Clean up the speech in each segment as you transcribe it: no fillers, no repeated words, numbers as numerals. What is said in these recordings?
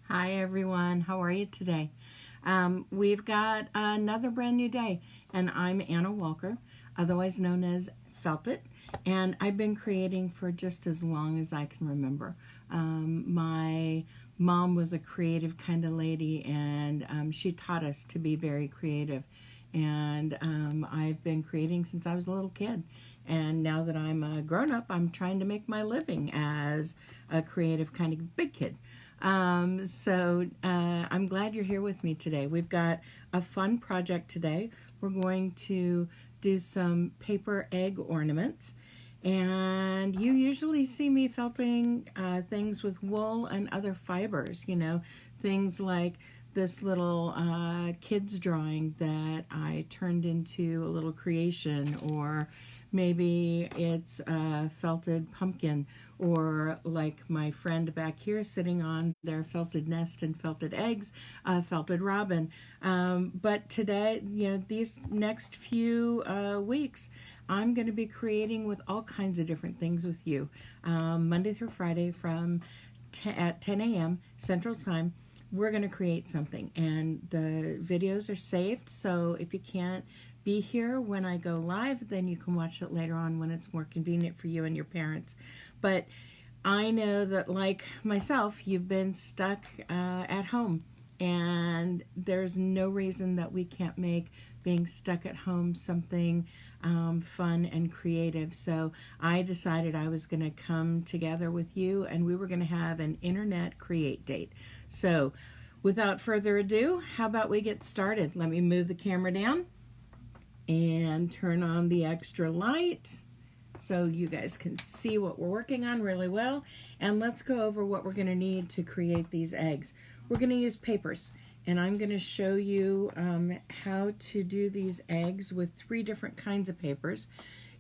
Hi everyone, how are you today? We've got another brand new day, and I'm Anna Walker, otherwise known as FELTit, and I've been creating for just as long as I can remember. My mom was a creative kind of lady, and she taught us to be very creative, and I've been creating since I was a little kid. And now that I'm a grown-up, I'm trying to make my living as a creative kind of big kid. I'm glad you're here with me today. We've got a fun project today. We're going to do some paper egg ornaments. And you usually see me felting things with wool and other fibers, things like this little kid's drawing that I turned into a little creation, or maybe it's a felted pumpkin, or like my friend back here sitting on their felted nest and felted eggs, felted robin. But today, these next few weeks, I'm going to be creating with all kinds of different things with you, Monday through Friday at 10 a.m. Central Time. We're going to create something, and the videos are saved, so if you can't be here when I go live, then you can watch it later on when it's more convenient for you and your parents. But I know that, like myself, you've been stuck at home, and there's no reason that we can't make being stuck at home something fun and creative. So I decided I was going to come together with you, and we were going to have an internet create date. So without further ado, how about we get started? Let me move the camera down and turn on the extra light so you guys can see what we're working on really well. And let's go over what we're going to need to create these eggs. We're going to use papers, and I'm going to show you how to do these eggs with 3 different kinds of papers.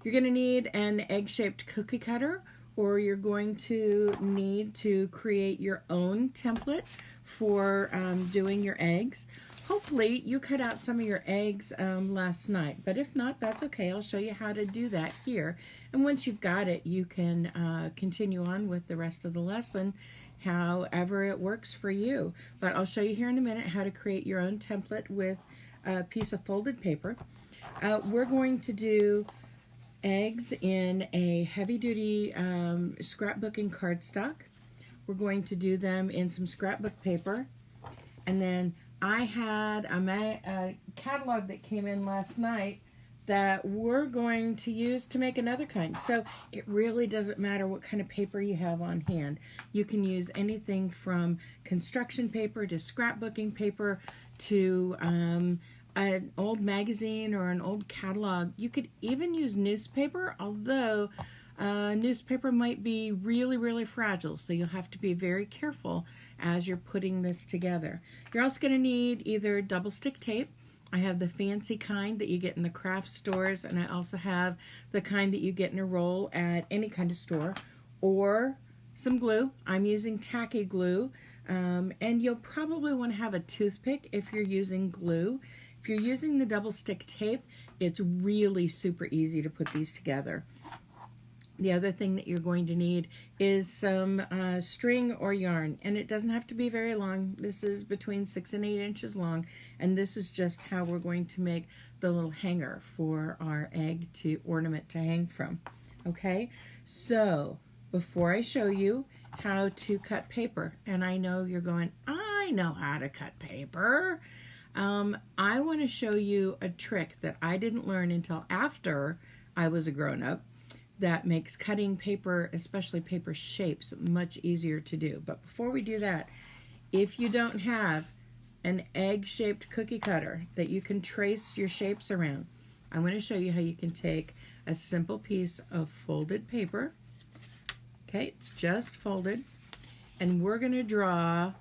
You're going to need an egg-shaped cookie cutter, or you're going to need to create your own template for doing your eggs. Hopefully you cut out some of your eggs last night, but if not, that's okay. I'll show you how to do that here. And once you've got it, you can continue on with the rest of the lesson however it works for you. But I'll show you here in a minute how to create your own template with a piece of folded paper. We're going to do eggs in a heavy-duty scrapbooking cardstock. We're going to do them in some scrapbook paper, and then I had a catalog that came in last night that we're going to use to make another kind. So it really doesn't matter what kind of paper you have on hand. You can use anything from construction paper to scrapbooking paper to an old magazine or an old catalog. You could even use newspaper, although newspaper might be really, really fragile, so you'll have to be very careful as you're putting this together. You're also going to need either double stick tape. I have the fancy kind that you get in the craft stores, and I also have the kind that you get in a roll at any kind of store, or some glue. I'm using tacky glue, and you'll probably want to have a toothpick if you're using glue. If you're using the double stick tape, it's really super easy to put these together. The other thing that you're going to need is some string or yarn, and it doesn't have to be very long. This is between 6 and 8 inches long, and this is just how we're going to make the little hanger for our egg to ornament to hang from. Okay, so before I show you how to cut paper, and I know you're going, I know how to cut paper. I want to show you a trick that I didn't learn until after I was a grown-up that makes cutting paper, especially paper shapes, much easier to do. But before we do that, if you don't have an egg-shaped cookie cutter that you can trace your shapes around, I'm going to show you how you can take a simple piece of folded paper. Okay, it's just folded, and we're going to draw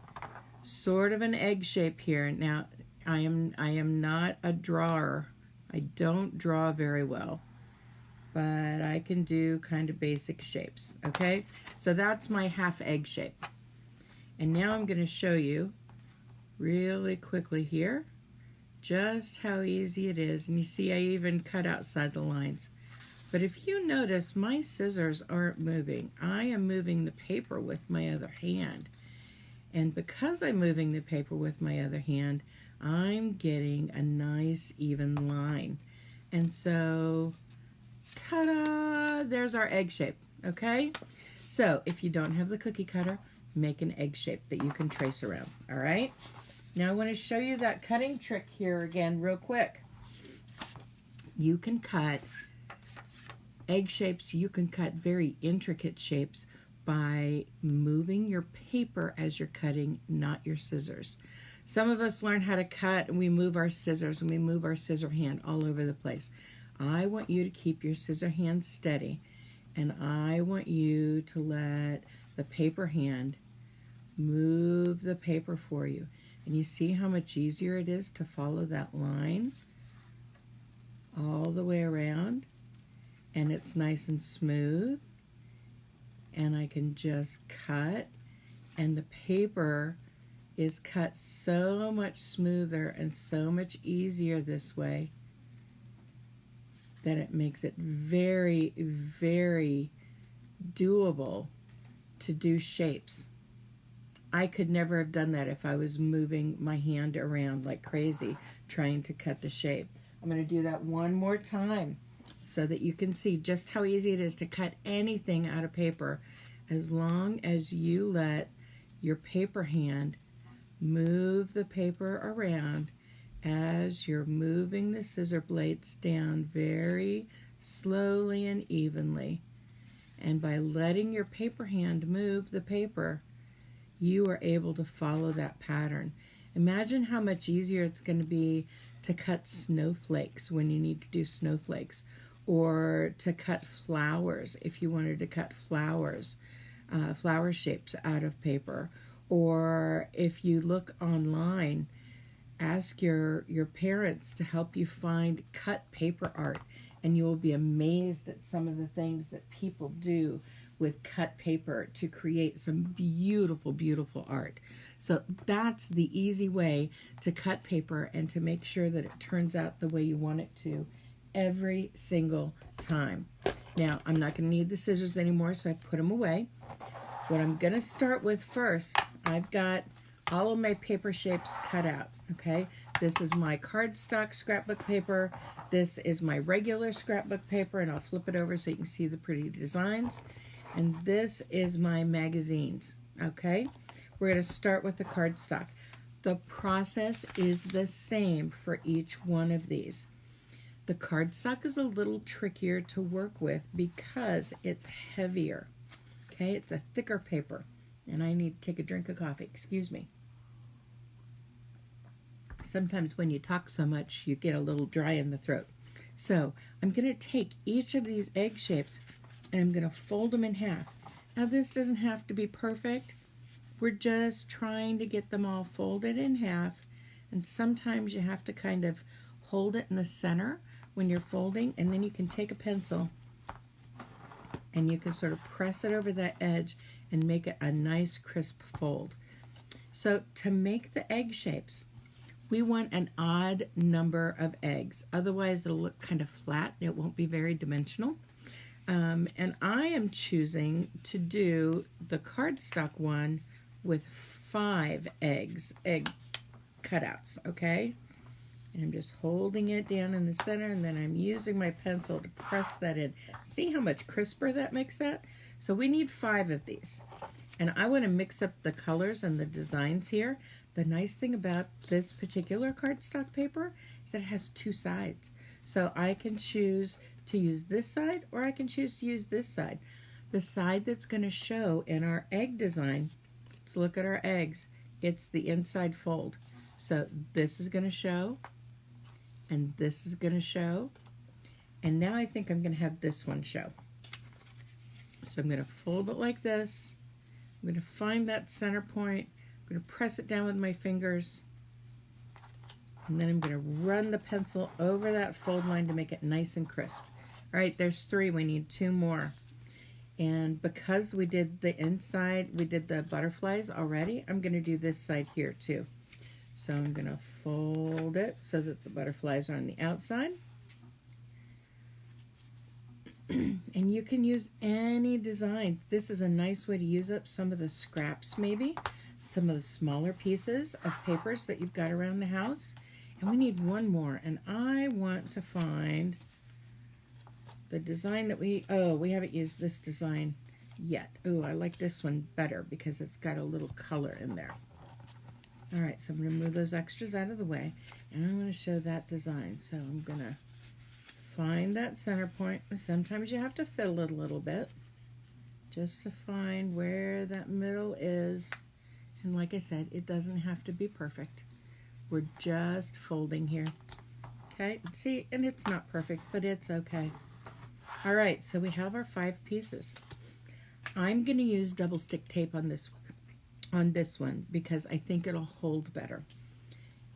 sort of an egg shape here. Now, I am not a drawer. I don't draw very well, but I can do kind of basic shapes, okay? So that's my half egg shape. And now I'm going to show you really quickly here just how easy it is. And you see I even cut outside the lines. But if you notice, my scissors aren't moving. I am moving the paper with my other hand. And because I'm moving the paper with my other hand, I'm getting a nice even line. And so, ta-da, there's our egg shape, okay? So if you don't have the cookie cutter, make an egg shape that you can trace around, all right? Now I want to show you that cutting trick here again real quick. You can cut egg shapes, you can cut very intricate shapes by moving your paper as you're cutting, not your scissors. Some of us learn how to cut and we move our scissors and we move our scissor hand all over the place. I want you to keep your scissor hand steady, and I want you to let the paper hand move the paper for you. And you see how much easier it is to follow that line all the way around, and it's nice and smooth, and I can just cut, and the paper is cut so much smoother and so much easier this way that it makes it very, very doable to do shapes. I could never have done that if I was moving my hand around like crazy trying to cut the shape. I'm going to do that one more time so that you can see just how easy it is to cut anything out of paper, as long as you let your paper hand move the paper around as you're moving the scissor blades down very slowly and evenly. And by letting your paper hand move the paper, you are able to follow that pattern. Imagine how much easier it's going to be to cut snowflakes when you need to do snowflakes, or to cut flowers if you wanted to cut flowers, flower shapes out of paper. Or if you look online, ask your parents to help you find cut paper art, and you will be amazed at some of the things that people do with cut paper to create some beautiful, beautiful art. So that's the easy way to cut paper and to make sure that it turns out the way you want it to every single time. Now, I'm not going to need the scissors anymore, so I put them away. What I'm going to start with first, I've got all of my paper shapes cut out, okay? This is my cardstock scrapbook paper. This is my regular scrapbook paper, and I'll flip it over so you can see the pretty designs. And this is my magazines, okay? We're going to start with the cardstock. The process is the same for each one of these. The cardstock is a little trickier to work with because it's heavier, okay? It's a thicker paper. And I need to take a drink of coffee, excuse me. Sometimes when you talk so much, you get a little dry in the throat. So I'm going to take each of these egg shapes and I'm going to fold them in half. Now this doesn't have to be perfect. We're just trying to get them all folded in half, and sometimes you have to kind of hold it in the center when you're folding, and then you can take a pencil and you can sort of press it over that edge and make it a nice crisp fold. So to make the egg shapes, we want an odd number of eggs. Otherwise it'll look kind of flat and it won't be very dimensional. And I am choosing to do the cardstock one with 5 egg cutouts, okay? And I'm just holding it down in the center, and then I'm using my pencil to press that in. See how much crisper that makes that? So we need 5 of these. And I want to mix up the colors and the designs here. The nice thing about this particular cardstock paper is that it has 2 sides. So I can choose to use this side, or I can choose to use this side. The side that's going to show in our egg design, let's look at our eggs, it's the inside fold. So this is going to show, and this is going to show, and now I think I'm going to have this one show. So I'm going to fold it like this. I'm going to find that center point. I'm going to press it down with my fingers, and then I'm going to run the pencil over that fold line to make it nice and crisp. All right, there's 3. We need 2 more. And because we did the inside, we did the butterflies already, I'm going to do this side here too. So I'm going to fold it so that the butterflies are on the outside. And you can use any design. This is a nice way to use up some of the scraps maybe some of the smaller pieces of papers that you've got around the house. And we need one more, and I want to find the design that we haven't used this design yet. Oh, I like this one better because it's got a little color in there. All right, so I'm going to move those extras out of the way, and I'm going to show that design. So I'm going to find that center point. Sometimes you have to fiddle it a little bit just to find where that middle is. And like I said, it doesn't have to be perfect. We're just folding here. Okay, see, and it's not perfect, but it's okay. All right, so we have our 5 pieces. I'm going to use double stick tape on this one because I think it'll hold better.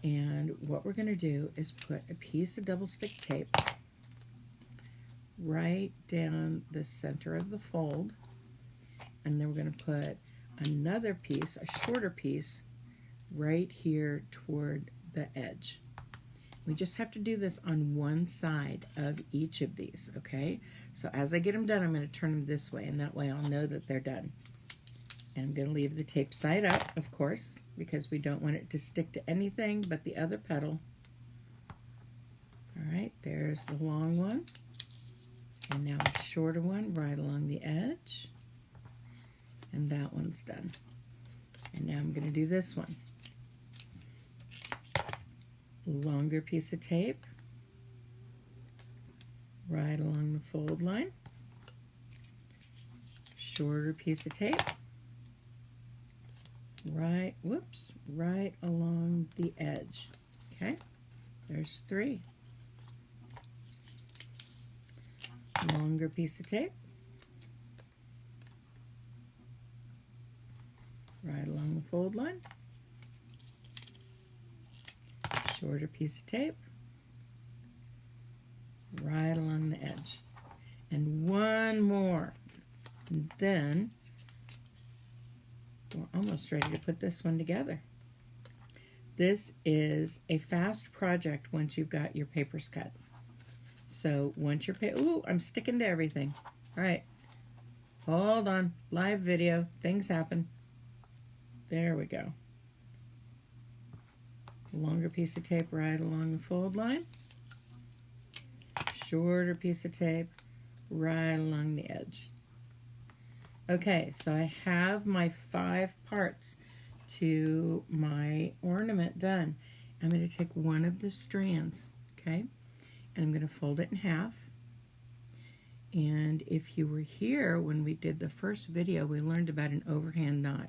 And what we're going to do is put a piece of double stick tape right down the center of the fold, and then we're going to put another piece, a shorter piece, right here toward the edge. We just have to do this on one side of each of these, okay? So as I get them done, I'm going to turn them this way, and that way I'll know that they're done. And I'm going to leave the tape side up, of course, because we don't want it to stick to anything but the other petal. All right, there's the long one. And now a shorter one right along the edge. And that one's done. And now I'm going to do this one. Longer piece of tape right along the fold line. Shorter piece of tape right along the edge. Okay, there's 3. Longer piece of tape right along the fold line. Shorter piece of tape right along the edge. And one more. And then we're almost ready to put this one together. This is a fast project once you've got your papers cut. So once your ooh, I'm sticking to everything. All right, hold on, live video, things happen. There we go. Longer piece of tape right along the fold line. Shorter piece of tape right along the edge. Okay, so I have my 5 parts to my ornament done. I'm going to take one of the strands, okay, and I'm going to fold it in half. And if you were here when we did the first video, we learned about an overhand knot.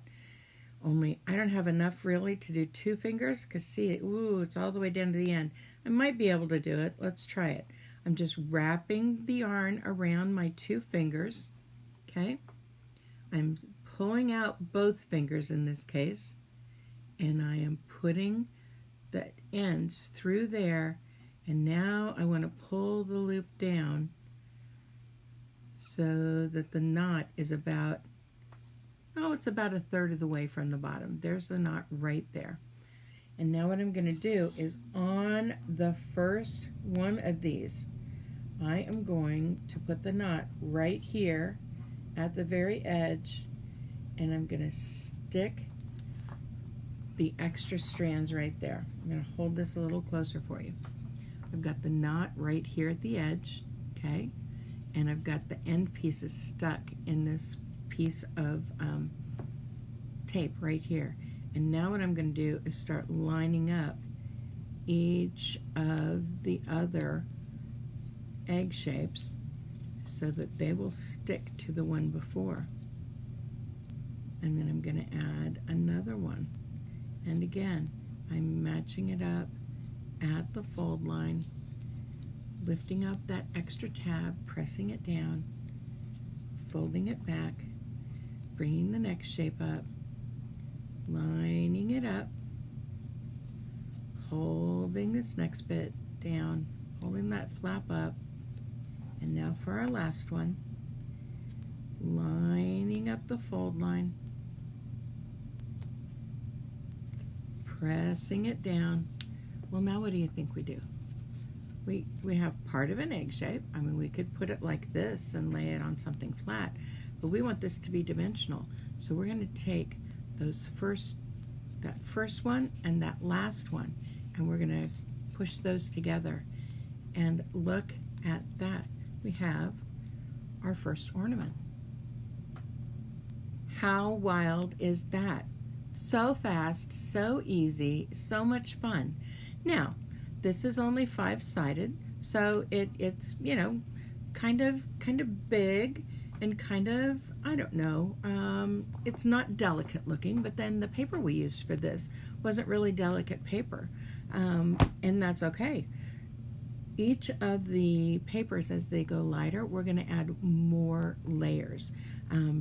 Only I don't have enough really to do 2 fingers, because see, ooh, it's all the way down to the end. I might be able to do it. Let's try it. I'm just wrapping the yarn around my 2 fingers, okay? I'm pulling out both fingers in this case, and I am putting the ends through there, and now I want to pull the loop down so that the knot is about, oh, it's about 1/3 of the way from the bottom. There's the knot right there. And now what I'm going to do is on the first one of these, I am going to put the knot right here at the very edge, and I'm going to stick the extra strands right there. I'm going to hold this a little closer for you. I've got the knot right here at the edge, okay, and I've got the end pieces stuck in this piece of tape right here. And now what I'm going to do is start lining up each of the other egg shapes so that they will stick to the one before. And then I'm going to add another one. And again, I'm matching it up at the fold line, lifting up that extra tab, pressing it down, folding it back, bringing the next shape up, lining it up, holding this next bit down, holding that flap up, and now for our last one, lining up the fold line, pressing it down. Well, now what do you think we do? We have part of an egg shape. I mean, we could put it like this and lay it on something flat, but we want this to be dimensional. So we're going to take those first that first one and that last one, and we're going to push those together. And look at that. We have our first ornament. How wild is that? So fast, so easy, so much fun. Now, this is only 5-sided, so it's, you know, kind of big and kind of, I don't know, it's not delicate looking, but then the paper we used for this wasn't really delicate paper, and that's okay. Each of the papers, as they go lighter, we're going to add more layers,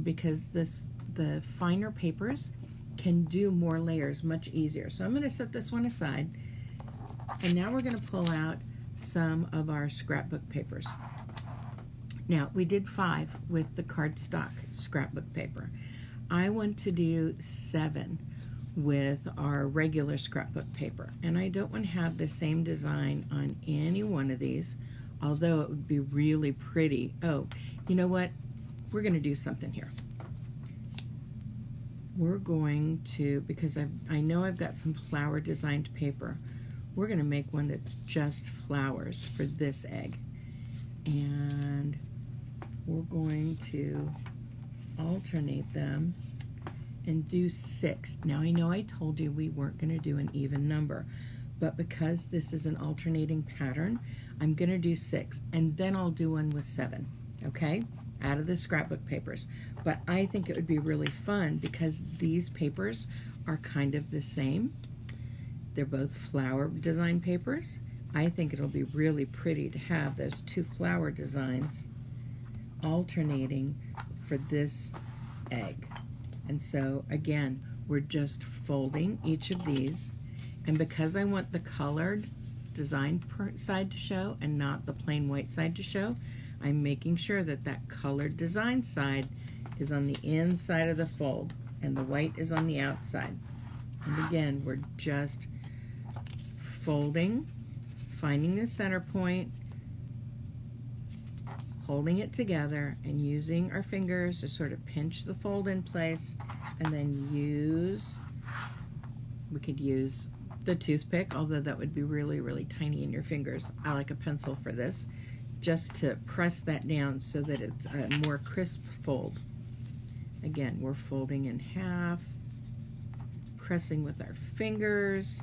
because the finer papers can do more layers much easier. So I'm going to set this one aside, and now we're going to pull out some of our scrapbook papers. Now, we did 5 with the cardstock scrapbook paper. I want to do 7 with our regular scrapbook paper, and I don't want to have the same design on any one of these, although it would be really pretty. Oh, you know what? We're going to do something here. We're going to, because I know I've got some flower designed paper, we're going to make one that's just flowers for this egg. And we're going to alternate them and do 6. Now, I know I told you we weren't going to do an even number, but because this is an alternating pattern, I'm going to do 6, and then I'll do one with 7, okay, out of the scrapbook papers. But I think it would be really fun because these papers are kind of the same. They're both flower design papers. I think it'll be really pretty to have those 2 flower designs alternating for this egg. And so again, we're just folding each of these, and because I want the colored design side to show and not the plain white side to show, I'm making sure that that colored design side is on the inside of the fold and the white is on the outside. And again, we're just folding, finding the center point, holding it together, and using our fingers to sort of pinch the fold in place, and then we could use the toothpick, although that would be really, really tiny in your fingers. I like a pencil for this, just to press that down so that it's a more crisp fold. Again, we're folding in half, pressing with our fingers,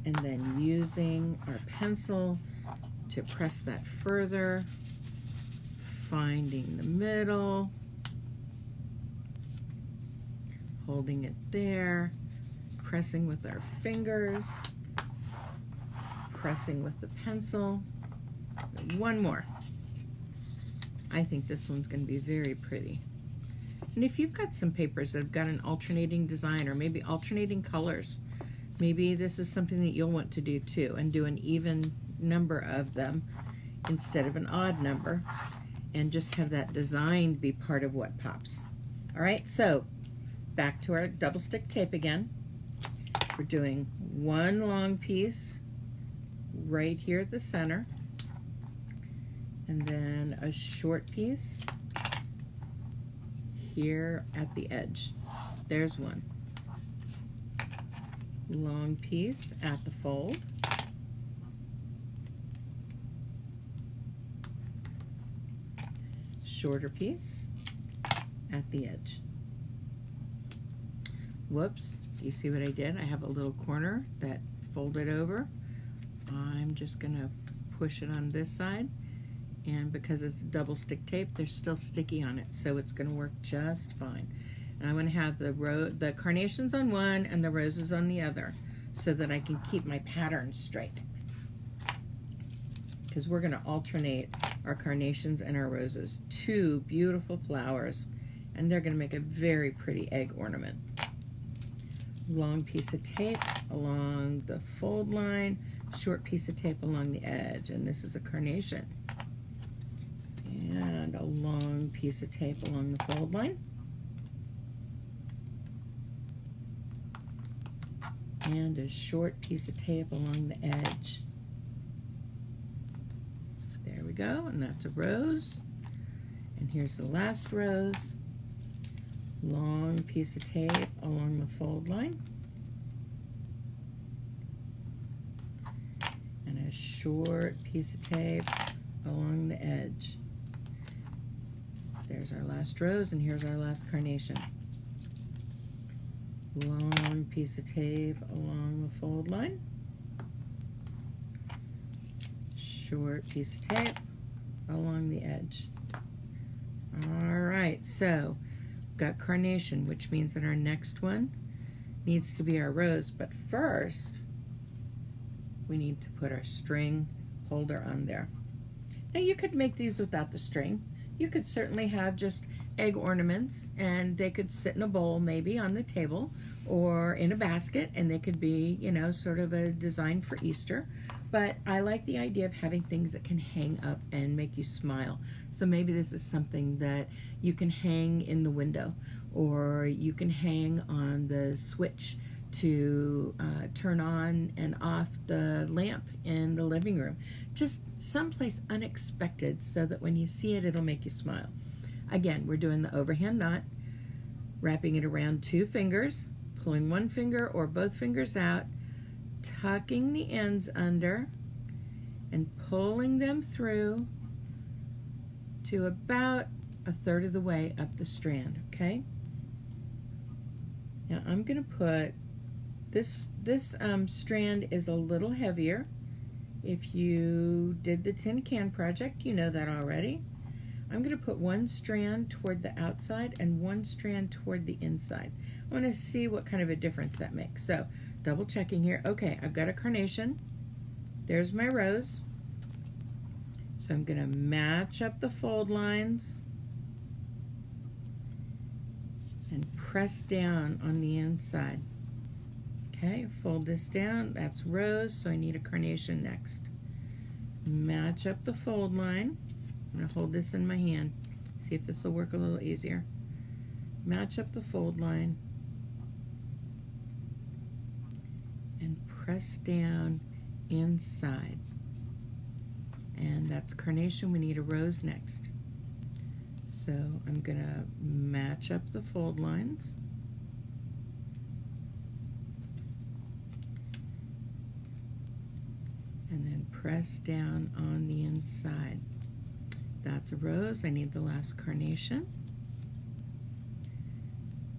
and then using our pencil to press that further, finding the middle, holding it there, pressing with our fingers, pressing with the pencil. One more. I think this one's going to be very pretty. And if you've got some papers that have got an alternating design or maybe alternating colors, maybe this is something that you'll want to do too, and do an even number of them instead of an odd number, and just have that design be part of what pops. All right, so back to our double stick tape again. We're doing one long piece right here at the center, and then a short piece here at the edge. There's one. Long piece at the fold. Shorter piece at the edge. Whoops, you see what I did? I have a little corner that folded over. I'm just gonna push it on this side, and because it's double stick tape, they're still sticky on it, so it's gonna work just fine. And I'm gonna have the carnations on one and the roses on the other, so that I can keep my pattern straight. Because we're gonna alternate our carnations and our roses. 2 beautiful flowers, and they're gonna make a very pretty egg ornament. Long piece of tape along the fold line, short piece of tape along the edge, and this is a carnation. And a long piece of tape along the fold line. And a short piece of tape along the edge. There we go, and that's a rose. And here's the last rose. Long piece of tape along the fold line. and a short piece of tape along the edge. There's our last rose, and here's our last carnation. Long piece of tape along the fold line. Short piece of tape along the edge. All right, so we've got carnation, which means that our next one needs to be our rose, but first we need to put our string holder on there. Now you could make these without the string. You could certainly have just egg ornaments, and they could sit in a bowl maybe on the table or in a basket, and they could be, you know, sort of a design for Easter. But I like the idea of having things that can hang up and make you smile. So maybe this is something that you can hang in the window, or you can hang on the switch to turn on and off the lamp in the living room. Just someplace unexpected so that when you see it, it'll make you smile. Again, we're doing the overhand knot, wrapping it around 2 fingers, pulling 1 finger or both fingers out, tucking the ends under, and pulling them through to about 1/3 of the way up the strand, okay? Now I'm going to put this strand is a little heavier. If you did the tin can project, you know that already. I'm going to put 1 strand toward the outside and 1 strand toward the inside. I want to see what kind of a difference that makes. So double checking here. Okay, I've got a carnation. There's my rose. So I'm going to match up the fold lines and press down on the inside. Okay, fold this down. That's rose, so I need a carnation next. Match up the fold line. I'm going to hold this in my hand. See if this will work a little easier. Match up the fold line and press down inside. And that's carnation. We need a rose next. So I'm going to match up the fold lines. And then press down on the inside. That's a rose. I need the last carnation.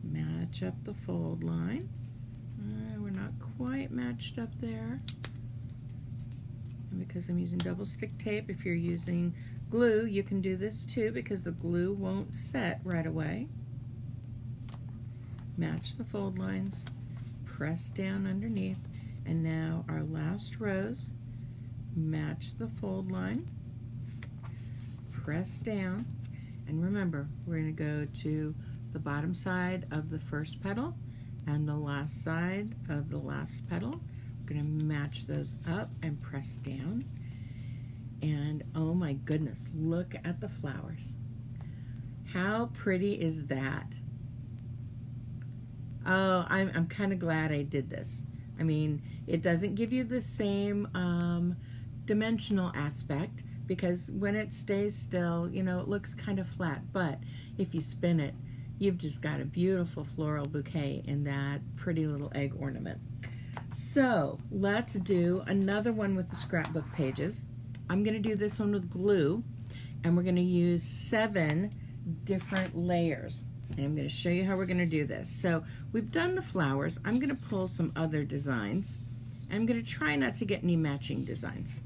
Match up the fold line. We're not quite matched up there. And because I'm using double stick tape, if you're using glue, you can do this too, because the glue won't set right away. Match the fold lines, press down underneath, and now our last rose. Match the fold line, press down, and remember, we're going to go to the bottom side of the first petal and the last side of the last petal. We're going to match those up and press down. And oh my goodness, look at the flowers. How pretty is that? Oh, I'm kind of glad I did this. I mean, it doesn't give you the same dimensional aspect, because when it stays still, you know, it looks kind of flat, but if you spin it, you've just got a beautiful floral bouquet in that pretty little egg ornament. So let's do another one with the scrapbook pages. I'm going to do this one with glue, and we're going to use 7 different layers, and I'm going to show you how we're going to do this. So we've done the flowers. I'm going to pull some other designs. I'm going to try not to get any matching designs.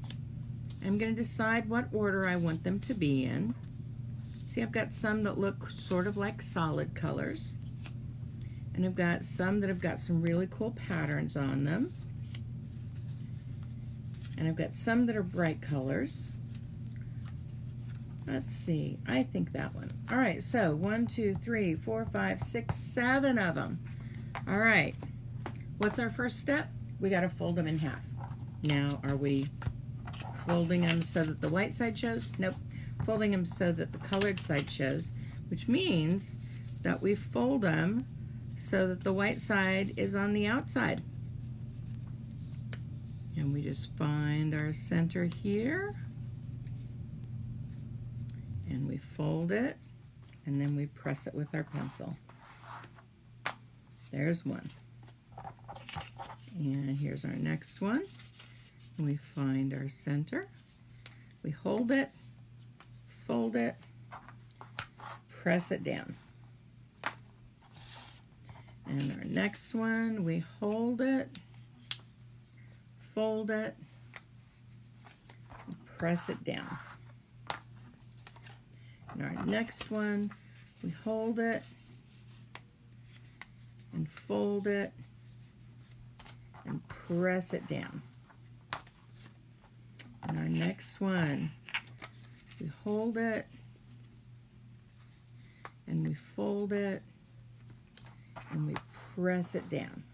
I'm going to decide what order I want them to be in. See, I've got some that look sort of like solid colors, and I've got some that have got some really cool patterns on them, and I've got some that are bright colors. Let's see, I think that one. All right, so 1, 2, 3, 4, 5, 6, 7 of them. All right, what's our first step? We got to fold them in half. Now, are we folding them so that the white side shows? Nope. Folding them so that the colored side shows, which means that we fold them so that the white side is on the outside. And we just find our center here, and we fold it, and then we press it with our pencil. There's one. And here's our next one. We find our center. We hold it, fold it, press it down. And our next one, we hold it, fold it, press it down. And our next one, we hold it and fold it and press it down. And our next one, we hold it and we fold it and we press it down.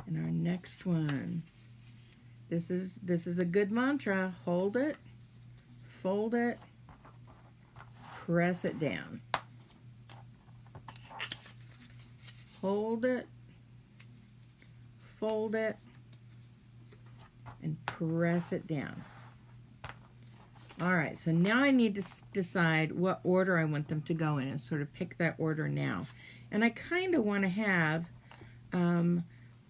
And our next one, this is a good mantra. Hold it, fold it, press it down. Hold it, fold it, and press it down. All right, so now I need to decide what order I want them to go in and sort of pick that order now. And I kind of want to have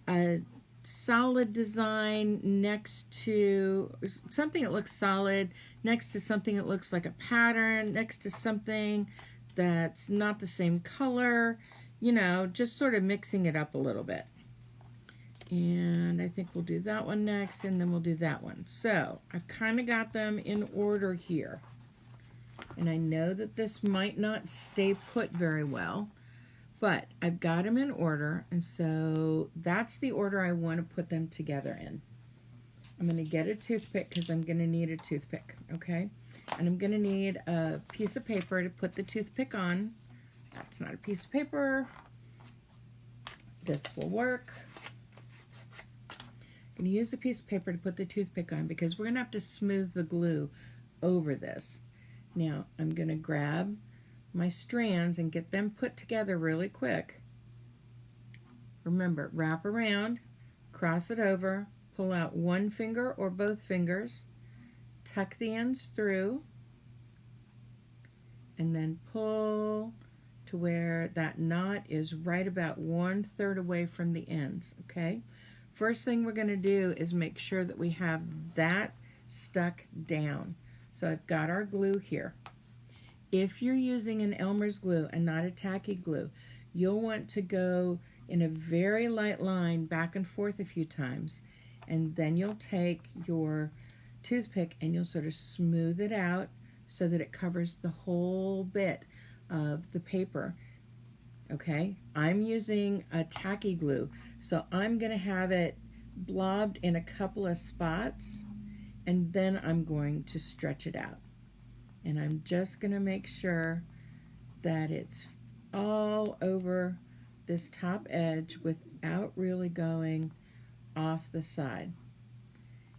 a solid design next to something that looks solid, next to something that looks like a pattern, next to something that's not the same color, you know, just sort of mixing it up a little bit. And I think we'll do that one next, and then we'll do that one. So I've kind of got them in order here. And I know that this might not stay put very well, but I've got them in order, and so that's the order I want to put them together in. I'm going to get a toothpick because I'm going to need a toothpick, okay? And I'm going to need a piece of paper to put the toothpick on. That's not a piece of paper. This will work. I'm going to use a piece of paper to put the toothpick on because we're going to have to smooth the glue over this. Now, I'm going to grab my strands and get them put together really quick. Remember, wrap around, cross it over, pull out one finger or both fingers, tuck the ends through, and then pull to where that knot is right about 1/3 away from the ends, okay? First thing we're going to do is make sure that we have that stuck down. So I've got our glue here. If you're using an Elmer's glue and not a tacky glue, you'll want to go in a very light line back and forth a few times, and then you'll take your toothpick and you'll sort of smooth it out so that it covers the whole bit of the paper. Okay, I'm using a tacky glue, so I'm going to have it blobbed in a couple of spots, and then I'm going to stretch it out. And I'm just going to make sure that it's all over this top edge without really going off the side.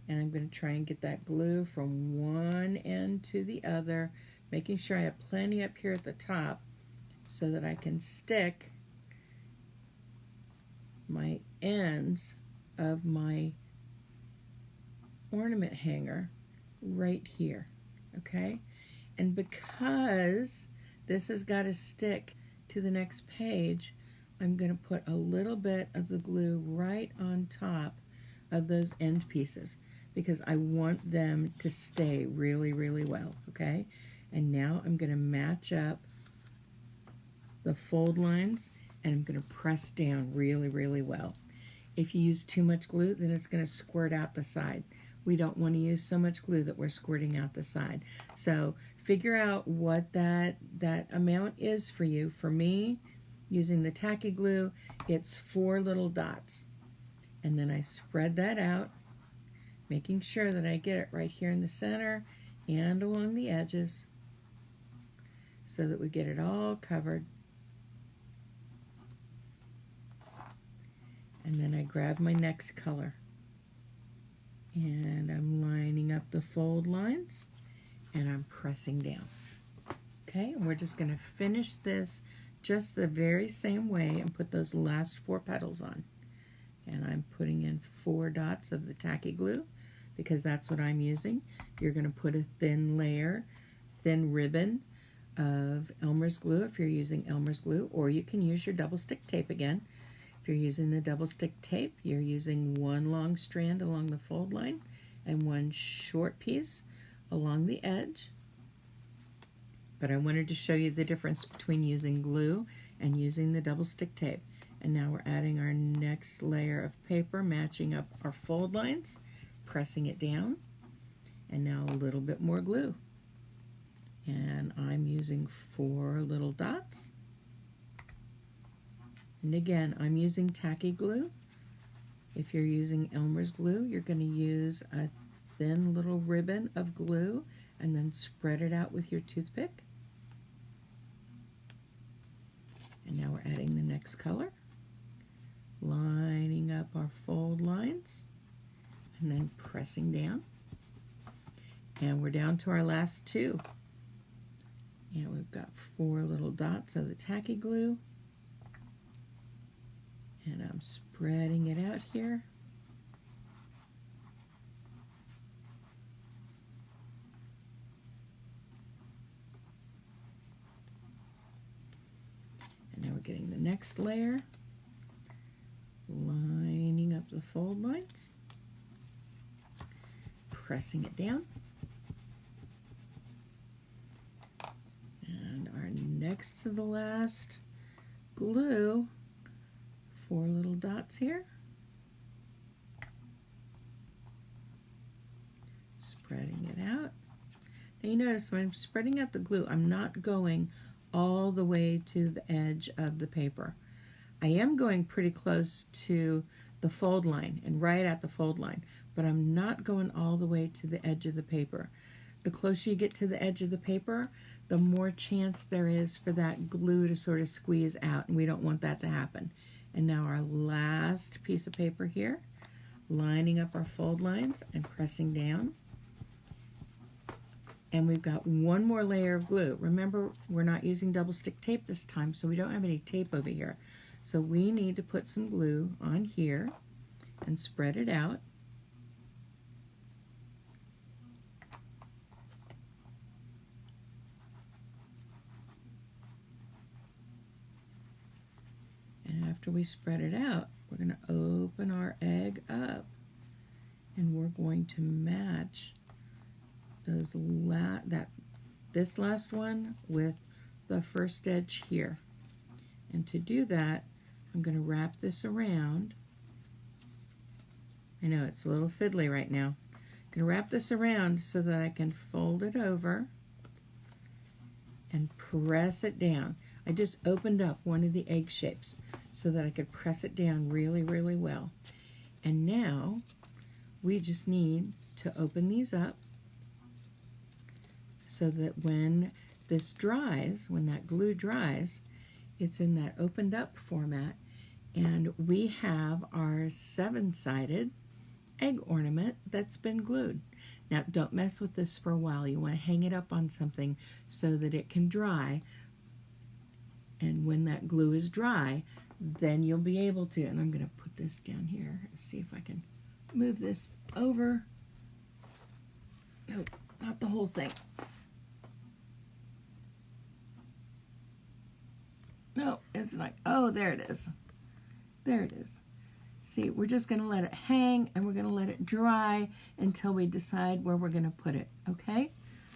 And I'm going to try and get that glue from one end to the other, making sure I have plenty up here at the top so that I can stick my ends of my ornament hanger right here, okay? And because this has got to stick to the next page, I'm going to put a little bit of the glue right on top of those end pieces because I want them to stay really, really well, okay? And now I'm going to match up the fold lines, and I'm going to press down really, really well. If you use too much glue, then it's going to squirt out the side. We don't want to use so much glue that we're squirting out the side. So figure out what that amount is for you. For me, using the tacky glue, it's 4 little dots. And then I spread that out, making sure that I get it right here in the center and along the edges so that we get it all covered. And then I grab my next color. And I'm lining up the fold lines and I'm pressing down. Okay, and we're just going to finish this just the very same way and put those last 4 petals on. And I'm putting in 4 dots of the tacky glue because that's what I'm using. You're going to put a thin layer, thin ribbon of Elmer's glue if you're using Elmer's glue, or you can use your double stick tape again. If you're using the double stick tape, you're using one long strand along the fold line and one short piece along the edge. But I wanted to show you the difference between using glue and using the double stick tape. And now we're adding our next layer of paper, matching up our fold lines, pressing it down, and now a little bit more glue. And I'm using 4 little dots. And again, I'm using tacky glue. If you're using Elmer's glue, you're going to use a thin little ribbon of glue and then spread it out with your toothpick. And now we're adding the next color, lining up our fold lines, and then pressing down. And we're down to our last 2. And we've got 4 little dots of the tacky glue. And I'm spreading it out here. And now we're getting the next layer, lining up the fold lines, pressing it down. And our next to the last glue, 4 little dots here. Spreading it out. Now you notice when I'm spreading out the glue, I'm not going all the way to the edge of the paper. I am going pretty close to the fold line and right at the fold line, but I'm not going all the way to the edge of the paper. The closer you get to the edge of the paper, the more chance there is for that glue to sort of squeeze out, and we don't want that to happen. And now our last piece of paper here, lining up our fold lines and pressing down. And we've got one more layer of glue. Remember, we're not using double stick tape this time, so we don't have any tape over here. So we need to put some glue on here and spread it out. And after we spread it out, we're going to open our egg up, and we're going to match those this last one with the first edge here. And to do that, I'm going to wrap this around. I know it's a little fiddly right now. I'm going to wrap this around so that I can fold it over and press it down. I just opened up one of the egg shapes so that I could press it down really, really well. And now we just need to open these up so that when this dries, when that glue dries, it's in that opened up format, and we have our 7-sided egg ornament that's been glued. Now don't mess with this for a while. You want to hang it up on something so that it can dry, and when that glue is dry, then you'll be able to, and I'm going to put this down here, see if I can move this over. No, not the whole thing. No, it's not. Oh, there it is. There it is. See, we're just going to let it hang, and we're going to let it dry until we decide where we're going to put it, okay?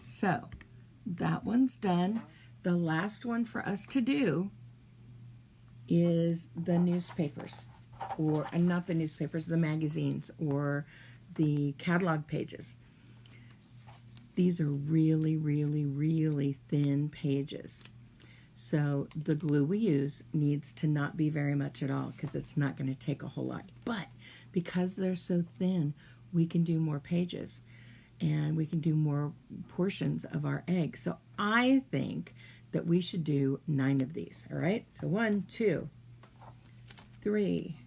So, that one's done. The last one for us to do is the newspapers, or not the newspapers, the magazines, or the catalog pages. These are really, really, really thin pages. So the glue we use needs to not be very much at all, because it's not going to take a whole lot. But because they're so thin, we can do more pages and we can do more portions of our egg. So I think that we should do 9 of these. All right, so 1, 2, 3,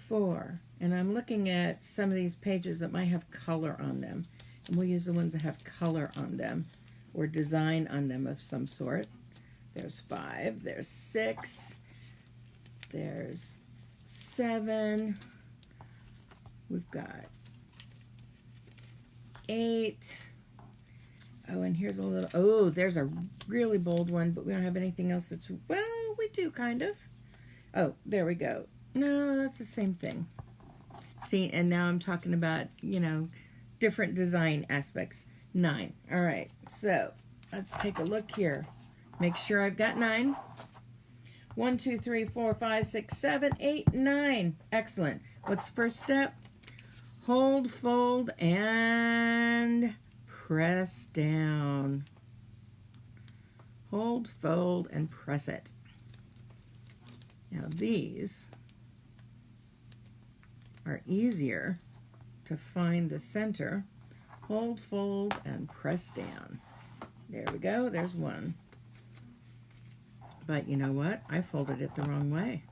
4, and I'm looking at some of these pages that might have color on them, and we'll use the ones that have color on them or design on them of some sort. There's 5, there's 6, there's 7, we've got 8. Oh, and here's a little, oh, there's a really bold one, but we don't have anything else that's, well, we do kind of. Oh, there we go. No, that's the same thing. See, and now I'm talking about, different design aspects. 9. All right, so let's take a look here. Make sure I've got 9. 1, 2, 3, 4, 5, 6, 7, 8, 9. Excellent. What's the first step? Hold, fold, and press down. Hold, fold, and press it. Now these are easier to find the center. Hold, fold, and press down. There we go. There's one. But you know what? I folded it the wrong way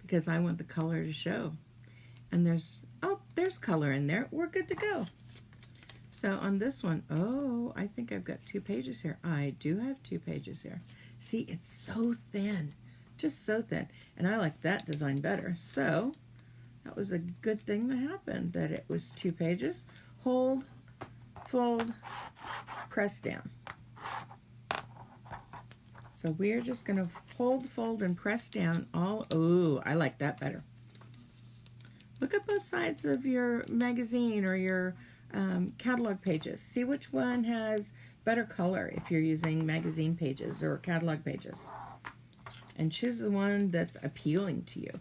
because I want the color to show. And there's color in there. We're good to go. So on this one, I think I've got 2 pages here. I do have 2 pages here. See, it's so thin, just so thin. And I like that design better. So that was a good thing that happened, that it was 2 pages. Hold, fold, press down. So we're just going to hold, fold, and press down all. Oh, I like that better. Look at both sides of your magazine or your catalog pages. See which one has better color if you're using magazine pages or catalog pages. And choose the one that's appealing to you.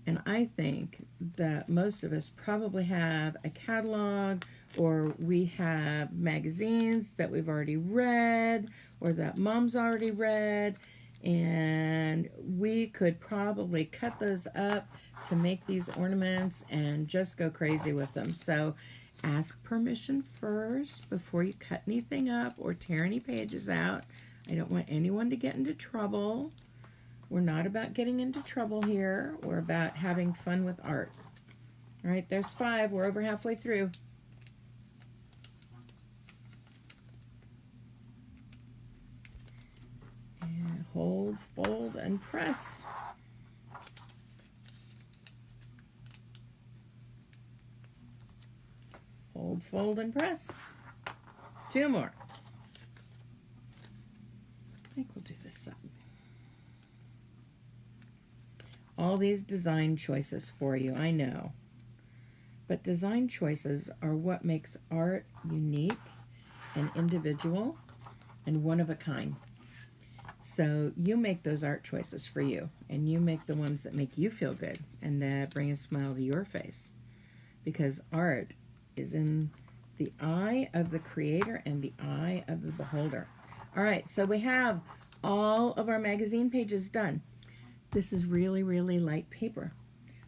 And I think that most of us probably have a catalog, or we have magazines that we've already read or that Mom's already read, and we could probably cut those up to make these ornaments and just go crazy with them. So ask permission first before you cut anything up or tear any pages out. I don't want anyone to get into trouble. We're not about getting into trouble here. We're about having fun with art. All right, there's 5. We're over halfway through. And hold, fold, and press. Hold, fold, and press. 2 more. I think we'll do this side. All these design choices for you, I know. But design choices are what makes art unique and individual and one of a kind. So you make those art choices for you, and you make the ones that make you feel good and that bring a smile to your face. Because art is in the eye of the creator and the eye of the beholder. All right, so we have all of our magazine pages done. This is really, really light paper.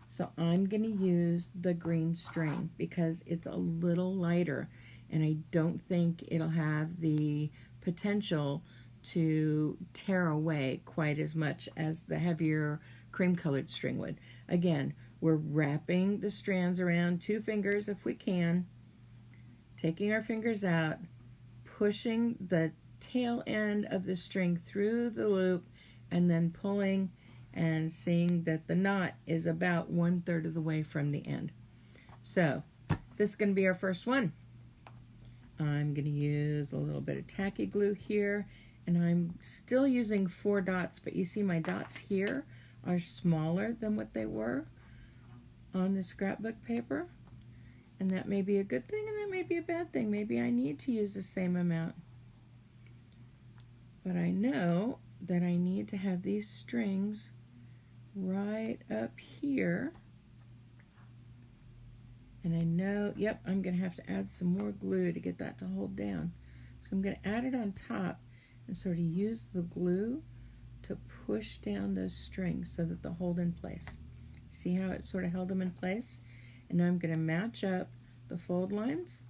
So I'm going to use the green string because it's a little lighter, and I don't think it'll have the potential to tear away quite as much as the heavier cream-colored string would. Again, we're wrapping the strands around 2 fingers if we can, taking our fingers out, pushing the tail end of the string through the loop, and then pulling and seeing that the knot is about 1/3 of the way from the end. So this is going to be our first one. I'm going to use a little bit of tacky glue here, and I'm still using 4 dots, but you see my dots here are smaller than what they were on the scrapbook paper, and that may be a good thing and that may be a bad thing. Maybe I need to use the same amount, but I know that I need to have these strings right up here, and I know, yep, I'm going to have to add some more glue to get that to hold down. So I'm going to add it on top and sort of use the glue to push down those strings so that they'll hold in place. See how it sort of held them in place? And now I'm going to match up the fold lines,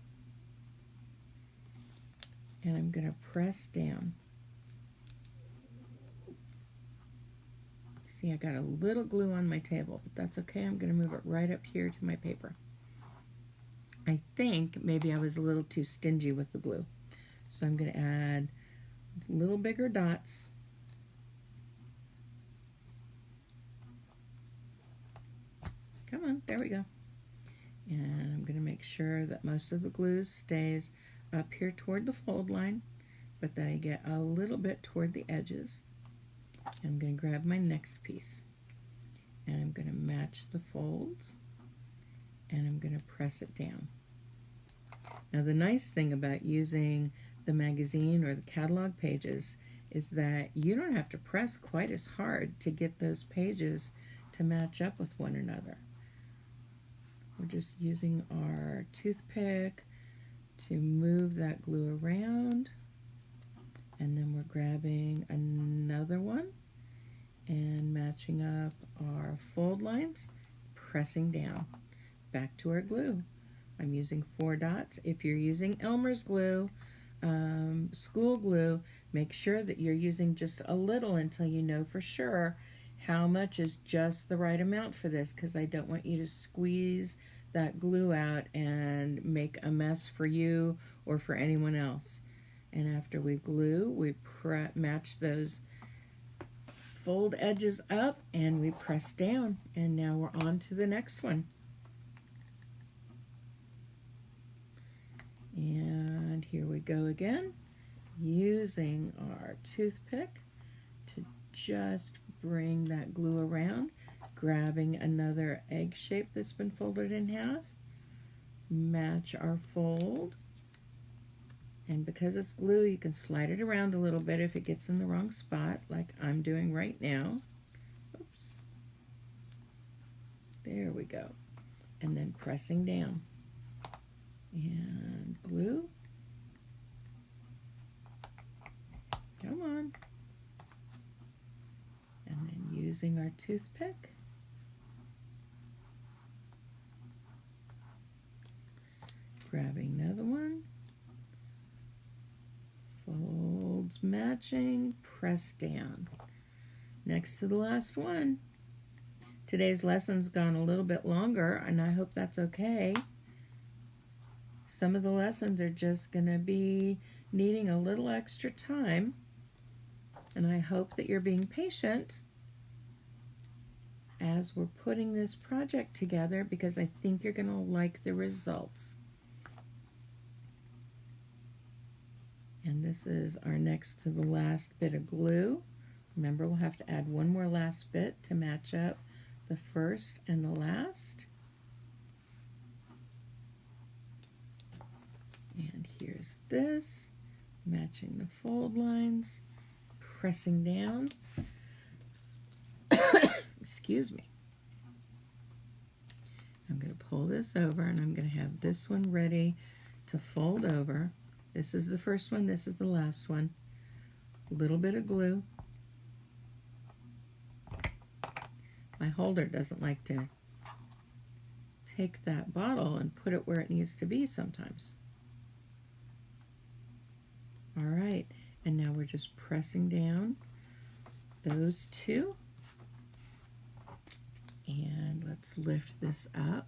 and I'm going to press down. See, I got a little glue on my table, but that's okay. I'm going to move it right up here to my paper. I think maybe I was a little too stingy with the glue. So I'm going to add little bigger dots. Come on, there we go. And I'm going to make sure that most of the glue stays up here toward the fold line, but that I get a little bit toward the edges. I'm going to grab my next piece, and I'm going to match the folds, and I'm going to press it down. Now the nice thing about using the magazine or the catalog pages is that you don't have to press quite as hard to get those pages to match up with one another. We're just using our toothpick to move that glue around, and then we're grabbing another one and matching up our fold lines, pressing down. Back to our glue. I'm using 4 dots. If you're using Elmer's glue, school glue, make sure that you're using just a little until you know for sure how much is just the right amount for this, because I don't want you to squeeze that glue out and make a mess for you or for anyone else. And after we glue, we match those fold edges up and we press down, and now we're on to the next one. And here we go again, using our toothpick to just bring that glue around, grabbing another egg shape that's been folded in half, match our fold, and because it's glue you can slide it around a little bit if it gets in the wrong spot, like I'm doing right now. Oops. There we go. And then pressing down. And glue. Come on. And then using our toothpick, grabbing another one, folds matching, press down. Next to the last one. Today's lesson's gone a little bit longer, and I hope that's okay. Some of the lessons are just going to be needing a little extra time, and I hope that you're being patient as we're putting this project together, because I think you're going to like the results. And this is our next to the last bit of glue. Remember, we'll have to add one more last bit to match up the first and the last. And here's this, matching the fold lines, pressing down. Excuse me. I'm going to pull this over, and I'm going to have this one ready to fold over. This is the first one, this is the last one. A little bit of glue. My holder doesn't like to take that bottle and put it where it needs to be sometimes. All right, and now we're just pressing down those two. And let's lift this up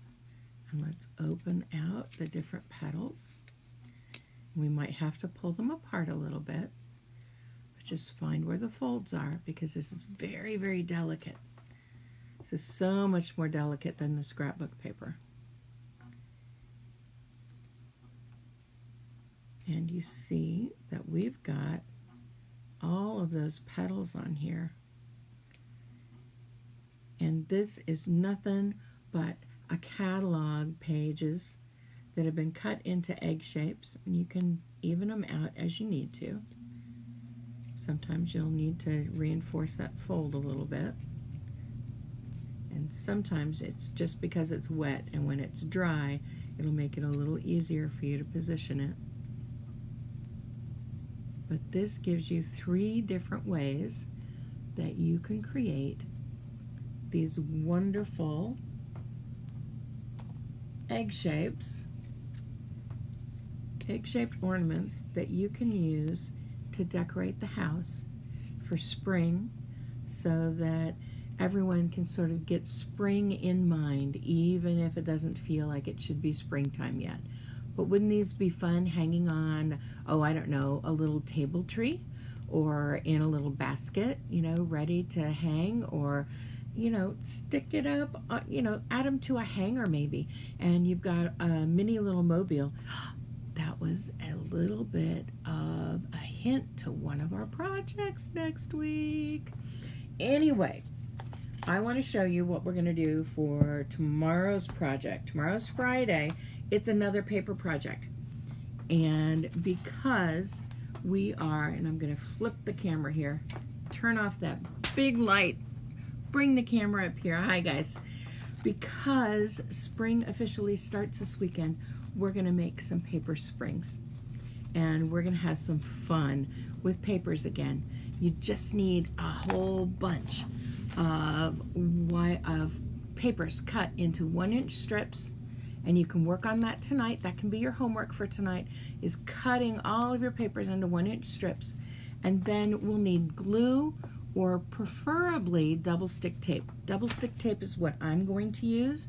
and let's open out the different petals. We might have to pull them apart a little bit, but just find where the folds are, because this is very, very delicate. This is so much more delicate than the scrapbook paper. And you see that we've got all of those petals on here. And this is nothing but a catalog pages that have been cut into egg shapes, and you can even them out as you need to. Sometimes you'll need to reinforce that fold a little bit. And sometimes it's just because it's wet, and when it's dry, it'll make it a little easier for you to position it. But this gives you 3 different ways that you can create these wonderful egg shapes, cake-shaped ornaments that you can use to decorate the house for spring, so that everyone can sort of get spring in mind, even if it doesn't feel like it should be springtime yet. But wouldn't these be fun hanging on, oh, I don't know, a little table tree, or in a little basket, you know, ready to hang, or, you know, stick it up, you know, add them to a hanger maybe, and you've got a mini little mobile. That was a little bit of a hint to one of our projects next week. anyway, I want to show you what we're going to do for tomorrow's project. Tomorrow's Friday. It's another paper project. And because we are, and I'm going to flip the camera here, turn off that big light, bring the camera up here. Hi, guys. Because spring officially starts this weekend, we're going to make some paper springs. And we're going to have some fun with papers again. You just need a whole bunch of papers cut into 1-inch strips, and you can work on that tonight. That can be your homework for tonight, is cutting all of your papers into 1-inch strips. And then we'll need glue, or preferably double stick tape. Double stick tape is what I'm going to use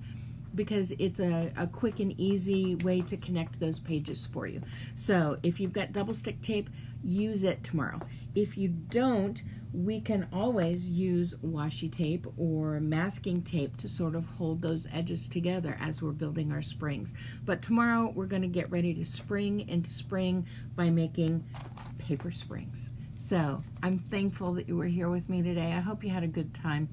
because it's a quick and easy way to connect those pages for you. So if you've got double stick tape, use it tomorrow. If you don't, we can always use washi tape or masking tape to sort of hold those edges together as we're building our springs. But tomorrow we're going to get ready to spring into spring by making paper springs. So I'm thankful that you were here with me today. I hope you had a good time.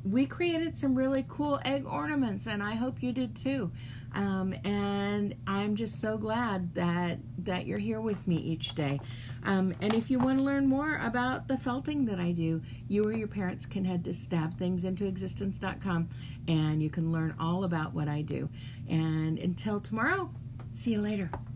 We created some really cool egg ornaments, and I hope you did too. And I'm just so glad that you're here with me each day. And if you want to learn more about the felting that I do, you or your parents can head to stabthingsintoexistence.com, and you can learn all about what I do. And until tomorrow, see you later.